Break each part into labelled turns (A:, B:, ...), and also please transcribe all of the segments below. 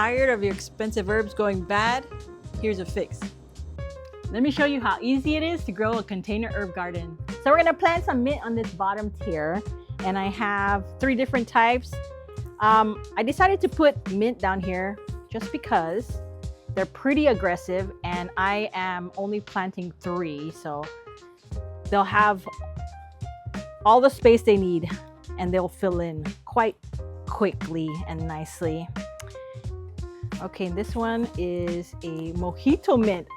A: Tired of your expensive herbs going bad? Here's a fix. Let me show you how easy it is to grow a container herb garden. So we're gonna plant some mint on this bottom tier, and I have 3 different types. I decided to put mint down here just because they're pretty aggressive, and I am only planting 3, so they'll have all the space they need and they'll fill in quite quickly and nicely. Okay, this one is a mojito mint.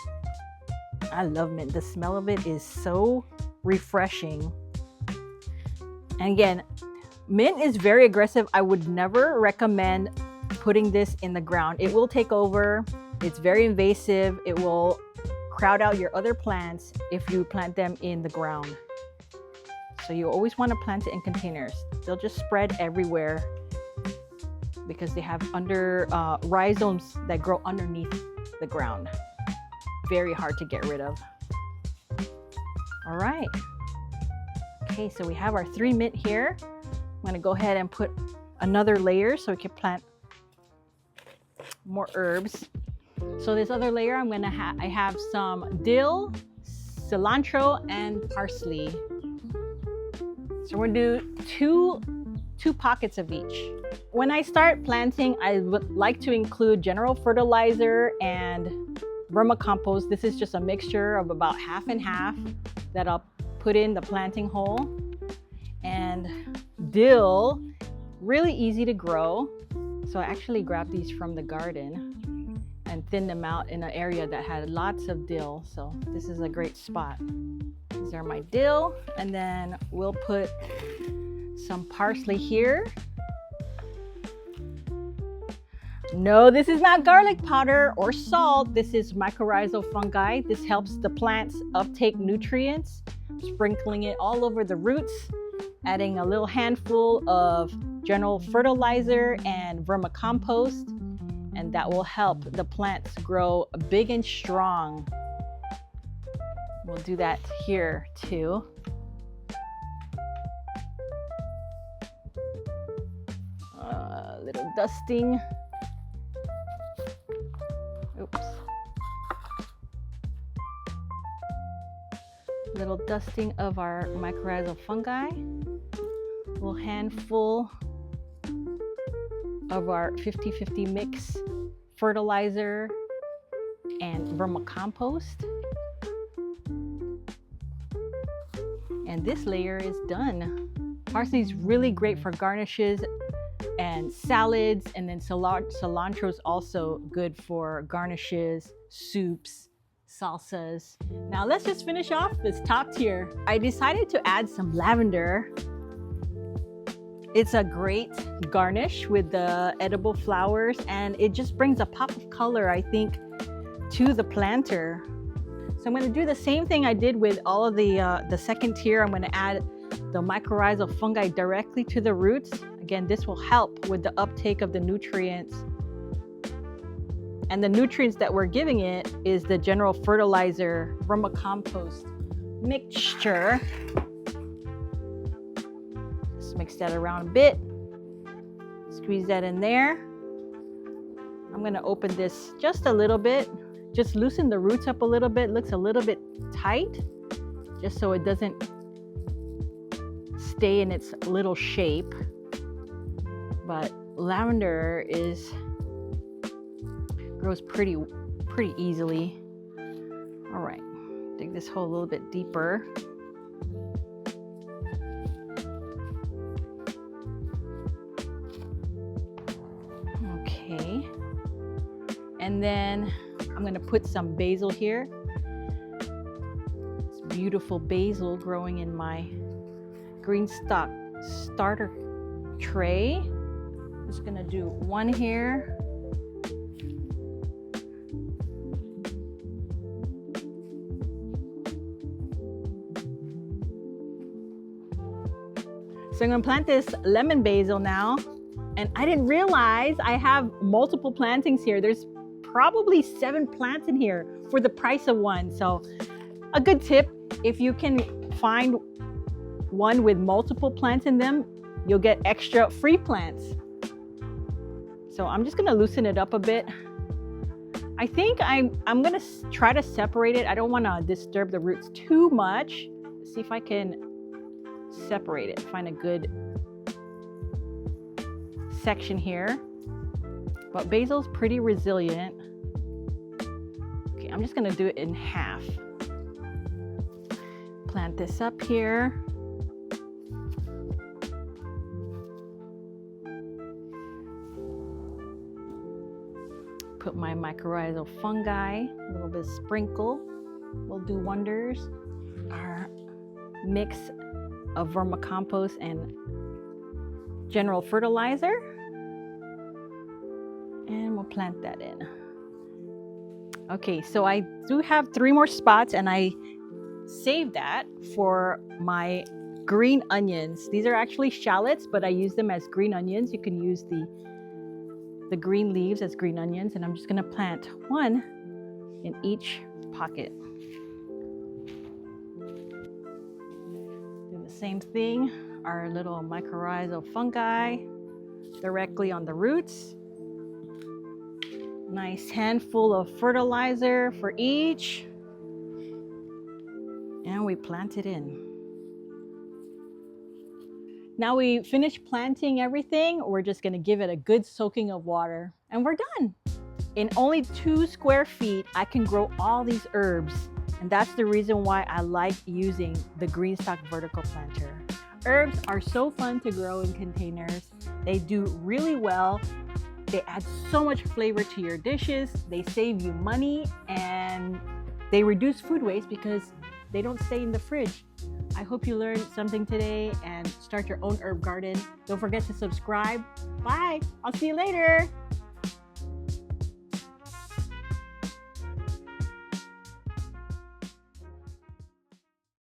A: I love mint. The smell of it is so refreshing. And again, mint is very aggressive. I would never recommend putting this in the ground. It will take over. It's very invasive. It will crowd out your other plants if you plant them in the ground. So you always want to plant it in containers. They'll just spread everywhere because they have rhizomes that grow underneath the ground. Very hard to get rid of. All right. Okay, so we have our 3 mint here. I'm going to go ahead and put another layer so we can plant more herbs. So this other layer, I have some dill, cilantro, and parsley. So we're gonna do two pockets of each. When I start planting, I would like to include general fertilizer and vermicompost. This is just a mixture of about half and half that I'll put in the planting hole. And dill, really easy to grow. So I actually grabbed these from the garden and thinned them out in an area that had lots of dill. So this is a great spot. These are my dill, and then we'll put some parsley here. No, this is not garlic powder or salt. This is mycorrhizal fungi. This helps the plants uptake nutrients, sprinkling it all over the roots, adding a little handful of general fertilizer and vermicompost, and that will help the plants grow big and strong. We'll do that here too. Little dusting. Oops. Little dusting of our mycorrhizal fungi. A little handful of our 50-50 mix fertilizer and vermicompost. And this layer is done. Parsley is really great for garnishes and salads, and then cilantro is also good for garnishes, soups, salsas. Now let's just finish off this top tier. I decided to add some lavender. It's a great garnish with the edible flowers, and it just brings a pop of color, I think, to the planter. So I'm going to do the same thing I did with all of the second tier. I'm going to add the mycorrhizal fungi directly to the roots. Again, this will help with the uptake of the nutrients. And the nutrients that we're giving it is the general fertilizer vermicompost mixture. Just mix that around a bit. Squeeze that in there. I'm going to open this just a little bit. Just loosen the roots up a little bit. Looks a little bit tight, just so it doesn't stay in its little shape. But lavender grows pretty easily. All right, dig this hole a little bit deeper. Okay, and then I'm going to put some basil here. It's beautiful basil growing in my GreenStalk starter tray. I'm just going to do one here. So I'm going to plant this lemon basil now. And I didn't realize I have multiple plantings here. There's probably 7 plants in here for the price of 1. So a good tip, if you can find one with multiple plants in them, you'll get extra free plants. So I'm just gonna loosen it up a bit. I think I'm gonna try to separate it. I don't wanna disturb the roots too much. Let's see if I can separate it, find a good section here. But basil's pretty resilient. Okay, I'm just gonna do it in half. Plant this up here. Put my mycorrhizal fungi, a little bit of sprinkle will do wonders. Our mix of vermicompost and general fertilizer. And we'll plant that in. Okay, so I do have 3 more spots and I saved that for my green onions. These are actually shallots, but I use them as green onions. You can use the green leaves as green onions, and I'm just gonna plant 1 in each pocket. Do the same thing, our little mycorrhizal fungi directly on the roots. Nice handful of fertilizer for each. And we plant it in. Now we finished planting everything, we're just gonna give it a good soaking of water and we're done. In only 2 square feet, I can grow all these herbs. And that's the reason why I like using the GreenStalk vertical planter. Herbs are so fun to grow in containers. They do really well. They add so much flavor to your dishes. They save you money and they reduce food waste because they don't stay in the fridge. I hope you learned something today and start your own herb garden. Don't forget to subscribe. Bye. I'll see you later.